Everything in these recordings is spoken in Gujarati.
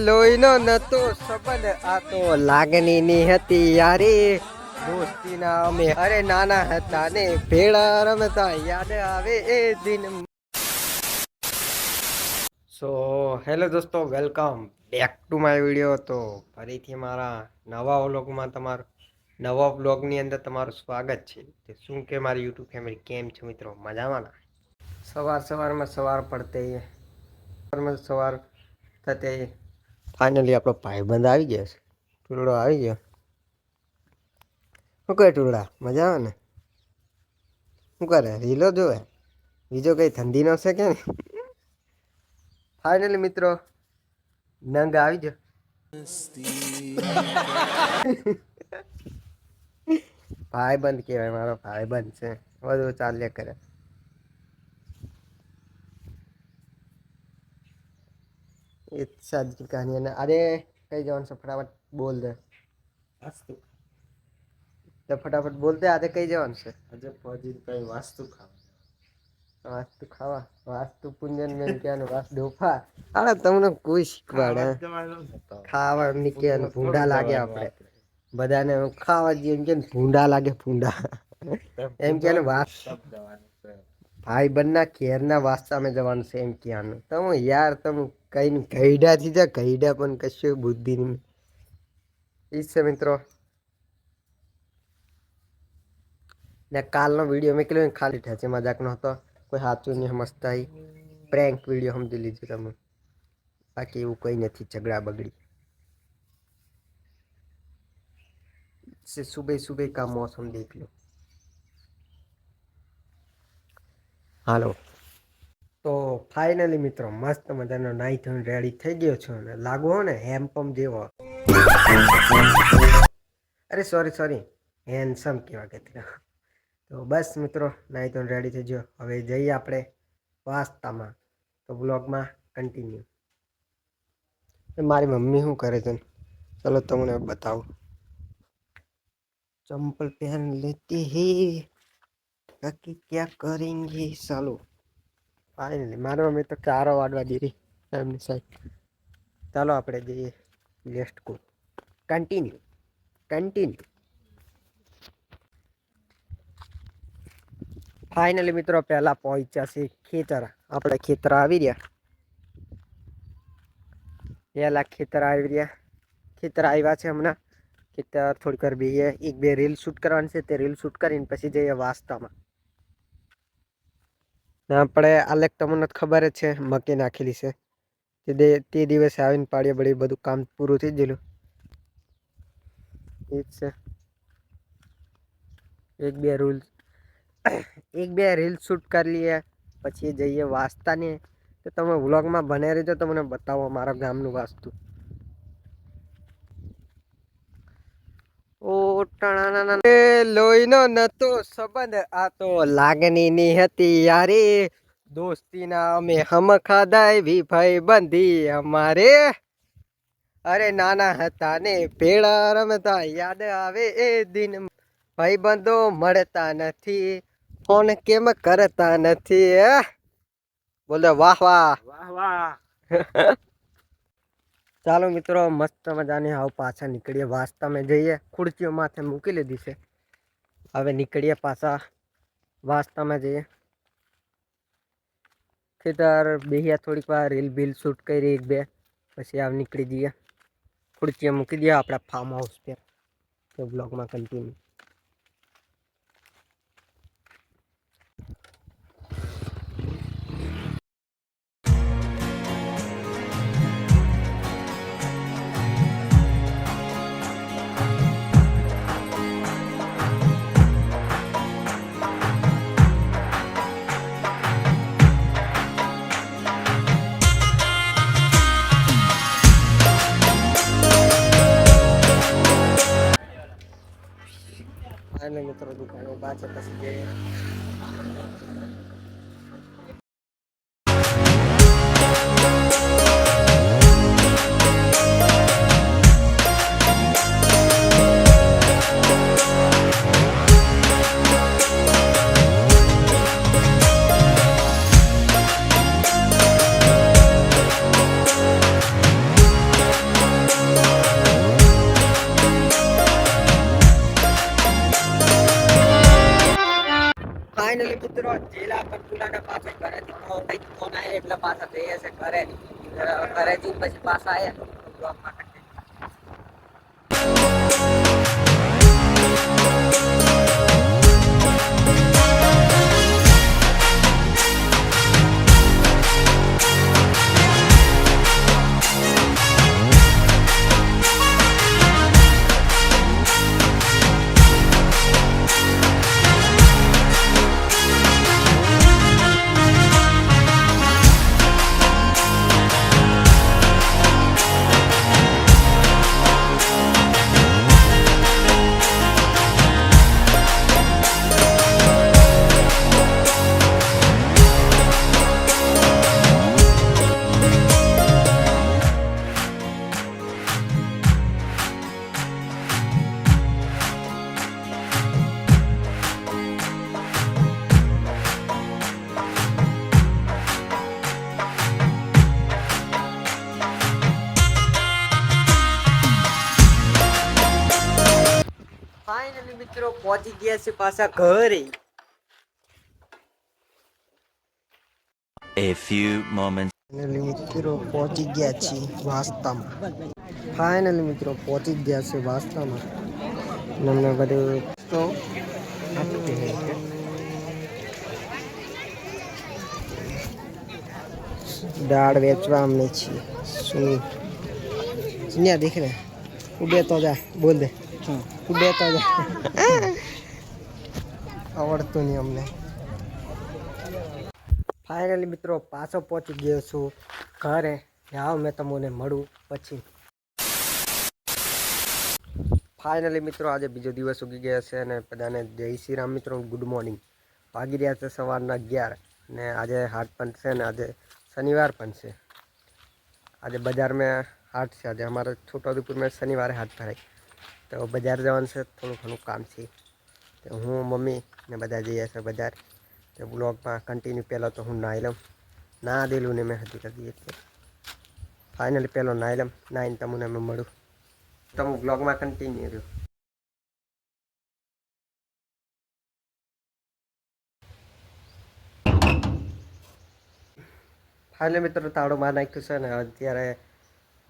લોહીનો નતો સંબંધ, આ તો લાગણીની હતી યારી. દોસ્તીના અમે અરે નાના હતા ને ભેળા રમતા, યાદ આવે એ દિન. સો હેલો દોસ્તો, welcome back to my video. તો ફરીથી મારા નવા વ્લોગમાં નવા વ્લોગની અંદર તમારું સ્વાગત છે. શું કે મારી યુટ્યુબ ફેમિલી કેમ છો મિત્રો, મજામાં? સવારમાં સવાર પડતે સવાર થતે ફાઇનલી આપણો ભાઈબંધ આવી ગયા છે. ટુલડો આવી ગયો. શું કહે ટુલડા, મજા આવે ને? શું કરે, રીલો જોવે? બીજો કઈ ઠંડી નો છે કે ને? ફાઇનલી મિત્રો નંગ આવી ગયો. ભાઈબંધ કહેવાય, મારો ભાઈબંધ છે. બધું ચાલ્યા કરે. એ સાદી કહાની. અને અરે કઈ જવાનું છે, ફટાફટ બોલ દે. તો ફટાફટ બોલ દે, આજે કઈ જવાનું છે? આજે ફોજી કઈ વાસ્તુ ખાવા વાસ્તુ પૂંજન મેં ક્યાંનું વાસ ડોફા. અરે તમને કોઈ શીખવાડે ખાવા નીકળે ભૂંડા લાગે? આપણે બધાને ખાવા જઈએ એમ કે ભૂંડા લાગે, ભૂંડા એમ કે વાસ ભાઈ બંધના ઘેરના વાસ્તા અમે જવાનું છે એમ કહેવાનું. તમે યાર તમે કઈ ગઈડા થી જા, ગઈડા પણ કશું બુદ્ધિ નહીં. ઈ છે મિત્રો. ને કાલનો વિડીયો મેં કીધું ખાલી ઠેચે મજાકનો હતો, કોઈ સાચું નહીં સમજતા. પ્રેન્ક વિડીયો સમજી લીધું તમે, બાકી એવું કંઈ નથી. ઝઘડા બગડી સુબહ કા મોસમ દેખ લો. હાલો, તો ફાઇનલી મિત્રો મસ્ત મજાનો નાઈ ધોઈને રેડી થઈ ગયો છો ને લાગો હો ને હેન્ડપંપ જેવો. અરે સોરી હેન્ડસમ કેવા કે. તો બસ મિત્રો નાઈ ધોઈને રેડી થઈ ગયો. હવે જઈએ આપણે વાસ્તામાં. તો બ્લોગમાં કન્ટિન્યુ. મારી મમ્મી શું કરે છે ચલો તમને બતાવું. ચંપલ પહેન લેતી હે, બાકી ક્યાં કરેંગે ચાલો. ફાઇનલી મારી મમ્મી તો ચારો વાડવા દીધી એમની સાઈડ. ચાલો આપણે જઈએ. Let's go. કન્ટિન્યુ. ફાઇનલી મિત્રો પહેલા પહોંચ્યા છે ખેતર. આપણે ખેતર આવી રહ્યા. ખેતર આવ્યા છે હમણાં. ખેતર થોડીક વાર બેહીએ, એક બે રીલ શૂટ કરવાની છે. તે રીલ શૂટ કરીને પછી જઈએ વાસ્તામાં. આપણે આલેખ તમને ખબર જ છે, મકી નાખેલી છે. તે દિવસે આવીને પાડીએ બળી બધું કામ પૂરું થઈ ગયેલું. એ જ છે. એક બે રીલ શૂટ કરી લઈએ પછી જઈએ વાસ્તાને. તો તમે વ્લોગમાં બને રહેજો, તમને બતાવો મારા ગામનું વાસ્તુ. લોહીનો નતો સંબંધ, આ તો લાગણીની હતી યારી. દોસ્તીના અમે હમ ખાધા એવી ભાઈ બંધી અમારે. અરે નાના હતા ને ભેળા રમતા, યાદ આવે એ દિન. ભાઈ બંધો મળતા નથી, ફોન કેમ કરતા નથી? બોલો વાહ વાહ. ચાલો મિત્રો મસ્ત મજાની આવ પાછા નીકળીએ વાસ્તામાં જઈએ. ખુરચીઓ માથે મૂકી લીધી છે. હવે નીકળીએ પાછા વાસ્તામાં જઈએ. ખેતર બેહ્યા થોડીક વાર, રીલ બીલ શૂટ કરી એક બે, પછી આવ નીકળી જઈએ. ખુરચીઓ મૂકી દઈએ આપણા ફાર્મ હાઉસ પર. તો બ્લોગમાં કન્ટિન્યુ. અને મિત્રો દુકાને પાછળ પછી જઈએ. ફાઇનલી મિત્રો જિલ્લા પર પુલાના પાસે ઘરે ફોન આવ્યા એટલે પાછા જઈએ છે ઘરે જઈને પછી પાછા આવ્યા. ફાઇનલી મિત્રો પહોંચી ગયા છે પાછા ઘરે. A few moments. ફાઇનલી મિત્રો પહોંચી ગયા છીએ વાસ્તામાં. ફાઇનલી મિત્રો પહોંચી ગયા છે વાસ્તામાં. અમને બધું તો દાળ વેચવા અમને છીએ. સુનિયા દેખ રે ઉડે તો જા બોલ દે ઉડે તો જા આવડતું નહીં અમને. ફાઇનલી મિત્રો પાછો પહોંચી ગયો છું ઘરે. આવો મેં તમને મળું પછી. ફાઇનલી મિત્રો આજે બીજો દિવસ ઉગી ગયા છે અને બધાને જય શ્રી રામ મિત્રો. Good morning. વાગી રહ્યા છે સવારના 11 ને આજે હાટ પણ છે ને આજે શનિવાર પણ છે. આજે બજારમાં हाट से आज हमारे छोटाउदेपुर में शनिवार हाट भराय तो बाजार जवान से थोड़ा घणु काम से तो हूँ मम्मी ने बधा जाइए से बाजार तो ब्लॉग में कंटिन्यू पहला तो हूँ नाई लूँ ना देलू ने मैं हजू कर दी फाइनली पहलो नाई लम नाइन तमुने मैं मळू तमु ब्लॉग में कंटिन्यू रहो. फाइनली मित्रों ताड़ो मार नाख्यु छे ने अत्यारे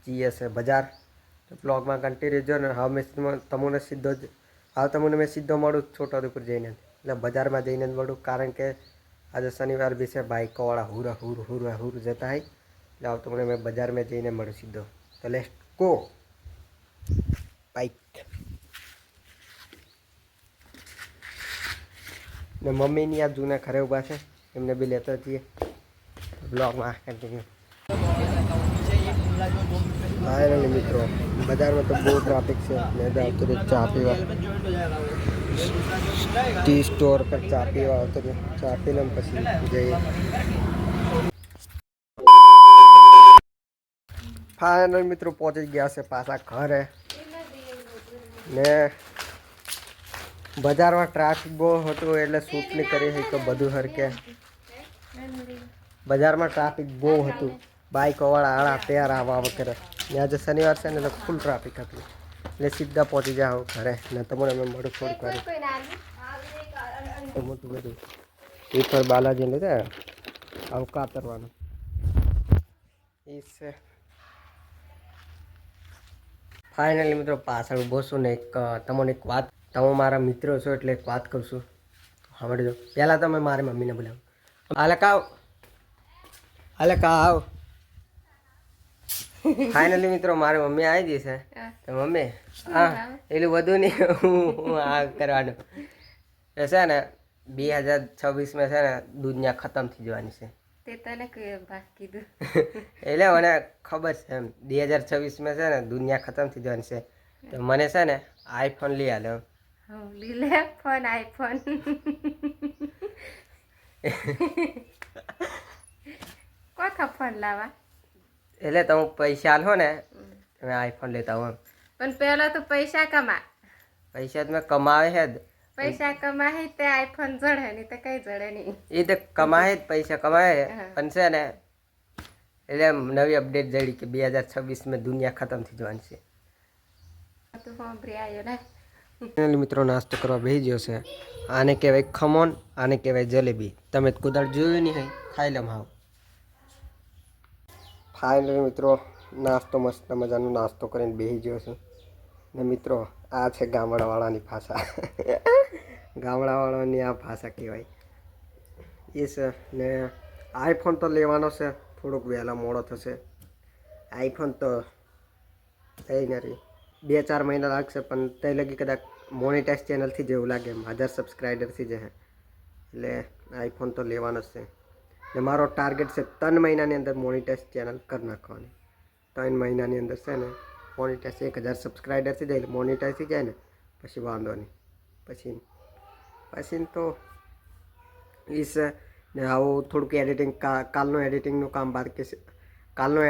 जीए से बजार तो ब्लॉग में कंटिन्यू जो ने हाँ मैं तमुने सीधो ज हाँ तमुने मैं सीधो मळू छोटाउदेपुर जईने એટલે बजार में जईने मळू कारण के आज शनिवार भी से बाइकोवाळा हुर हुर हुर हुर जता है એટલે आव तमुने मैं बजार में जईने मळू सीधो तो लेट्स गो बाइक ने मम्मी ની આ જૂના ઘરે ઊભા છે એમને બી લેતા જઈએ ब्लॉग में कंटिन्यू. फाइनली मित्रों बाजार में तो बहुत ट्रैफिक से मैं जाते रहे चा पीवा टी स्टोर पर चा पीवा तो चा पी लम पसी जाइए. फाइनली मित्रों पहुंची गया से पासा घर है ने बाजार में ट्रैफिक बहुत हटो એટલે શૂટ નહીં કરી है तो બધું હરકે बाजार में ट्राफिक बहुत हतु बाइकोवाळा आड़ा तैयार आवा करे ने आज शनिवार से ने फूल ट्राफिक हतु એટલે सीधा पहुंची जाओ घरे ने तमने मैं मळू થોડું કરી તો મોટું બધું એ પર બાલાજી ને આવ કાતરવાનું ઈસે. फाइनली मित्रों पाछळ ઊભો છું ને એક તમને એક વાત તમે મારા મિત્રો છો એટલે એક વાત કહું છું સાંભળજો. પહેલા તમે મારી મમ્મીને બોલાવો હાલે કાવ हाले का आओ. फाइनली मित्रों मारी मम्मी आई गई है तो मम्मी हाँ एलू वधु नहीं हूँ आ करवानो ऐसा है ना 2026 में से ना दुनिया खत्म थी जवानी से ते तने के बात कीधु એટલે મને ખબર છે એમ 2026 में से ना दुनिया खत्म थी जवानी से तो મને છે ને આઈફોન લઈ આલો. હા લઈ લે ફોન આઈફોન કોથા ફોન લાવા એટલે તમે પૈસા આલો ને मैं आईफोन लेता हूँ पण पहला तो पैसा कमा पैसा तो मैं कमावे है पैसा कमाए ते आईफोन जड़े नहीं तो कई जड़े नहीं ये तो कमाए पैसा कमाए पण છે ને એટલે નવી અપડેટ જડી કે 2026 में दुनिया खत्म थी जवानी से तो हां ब्रे आयो ने ફાઇનલી મિત્રો નાસ્તો કરવા બેસી ગયો છે. આને કહેવાય ખમણ, આને કહેવાય જલેબી. તમે કુદાળ જોયું નહીં, ખાઈ લમ હાવ. ફાઇનલી મિત્રો નાસ્તો મસ્ત મજાનો નાસ્તો કરીને બેસી ગયો છું. ને મિત્રો આ છે ગામડાવાળાની ભાષા. ગામડાવાળાની આ ભાષા કહેવાય એ છે. ને આઈફોન તો લેવાનો છે, થોડોક વહેલા મોડો થશે. આઈફોન તો થઈ નથી, 2-4 મહિના લાગશે, પણ તે લગી કદાચ મોનેટાઈઝ ચેનલથી જેવું લાગે એમ 1000 સબસ્ક્રાઈબરથી જ હે. એટલે આઈફોન તો લેવાનો જ છે. ને મારો ટાર્ગેટ છે 3 મહિનાની અંદર મોનેટાઈઝ ચેનલ કરી નાખવાની. 3 મહિનાની અંદર છે ને મોનેટાઈઝ 1000 સબસ્ક્રાઈબરથી જાય, મોનેટાઈઝ થઈ જાય ને પછી વાંધો નહીં. પછી તો એ છે. ને આવું થોડુંક એડિટિંગ, કાલનું એડિટિંગનું કામ બાકી છે. કાલનું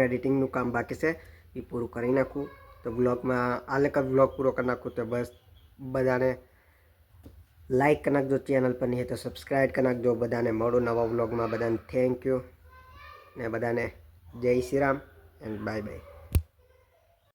એડિટિંગનું કામ બાકી છે, એ પૂરું કરી નાખું તો બ્લોગમાં બ્લોગ પૂરો કરી નાખું તો બસ. બધાને લાઈક કરી નાખજો, ચેનલ પર નહીં તો સબસ્ક્રાઈબ કરી નાખજો. બધાને મળું નવા બ્લોગમાં. બધાને થેન્ક યુ ને બધાને જય Shri Ram and bye bye.